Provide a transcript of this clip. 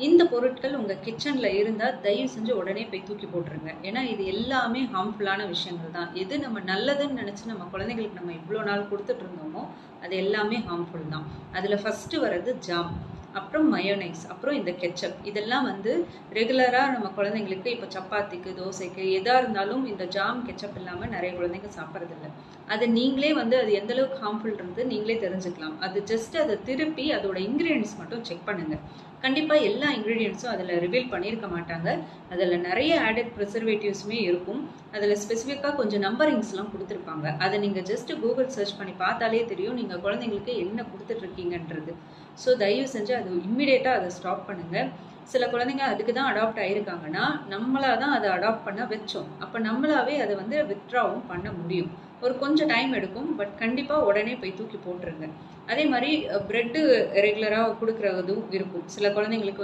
இந்த பொருட்கள் உங்க கிச்சன்ல இருந்தா தயவு செஞ்சு உடனே போய் தூக்கி போட்டுருங்க. ஏன்னா இது எல்லாமே ஹார்ம்ஃபுல்லான விஷயங்கள் தான். எது நம்ம நல்லதுன்னு நினைச்சு நம்ம குழந்தைங்களுக்கு நம்ம இவ்வளோ நாள் கொடுத்துட்டு இருந்தோமோ அது எல்லாமே ஹார்ம்ஃபுல் தான். அதுல ஃபர்ஸ்ட் வர்றது ஜாம், அப்புறம் மயோனைஸ், அப்புறம் இந்த கெச்சப். இதெல்லாம் வந்து ரெகுலரா நம்ம குழந்தைங்களுக்கு இப்போ சப்பாத்திக்கு தோசைக்கு எதா இருந்தாலும் இந்த ஜாம் கெச்சப் இல்லாம நிறைய குழந்தைங்க சாப்பிட்றது இல்லை. அது நீங்களே வந்து அது எந்த அளவுக்கு ஹார்ம்ஃபுல் இருந்து நீங்களே தெரிஞ்சுக்கலாம். அது ஜஸ்ட் அதை திருப்பி அதோட இன்கிரீடியன்ஸ் மட்டும் செக் பண்ணுங்க. கண்டிப்பா எல்லா இன்கிரீடியன்ஸும் அதுல ரிவீல் பண்ணியிருக்க மாட்டாங்க. அதுல நிறைய ஆடட் ப்ரிசர்வேட்டிவ்ஸுமே இருக்கும். அதுல ஸ்பெசிஃபிக்கா கொஞ்சம் நம்பரிங்ஸ்லாம் கொடுத்துருப்பாங்க. அதை நீங்க ஜஸ்ட் கூகுள் சர்ச் பண்ணி பார்த்தாலே தெரியும் நீங்க குழந்தைங்களுக்கு என்ன கொடுத்துட்டு இருக்கீங்கன்றது. ஸோ தயவு செஞ்சு அது இம்மிடியேட்டா அதை ஸ்டாப் பண்ணுங்க. சில குழந்தைங்க அதுக்கு தான் அடாப்ட் ஆயிருக்காங்கன்னா நம்மளா தான் அதை அடாப்ட் பண்ண வச்சோம். அப்ப நம்மளாவே அதை வந்து வித்ட்ராவும் பண்ண முடியும். ஒரு கொஞ்சம் டைம் எடுக்கும், பட் கண்டிப்பா உடனே போய் தூக்கி போட்டுருங்க. அதே மாதிரி பிரெட்டு ரெகுலரா கொடுக்கறதும் இருக்கும். சில குழந்தைங்களுக்கு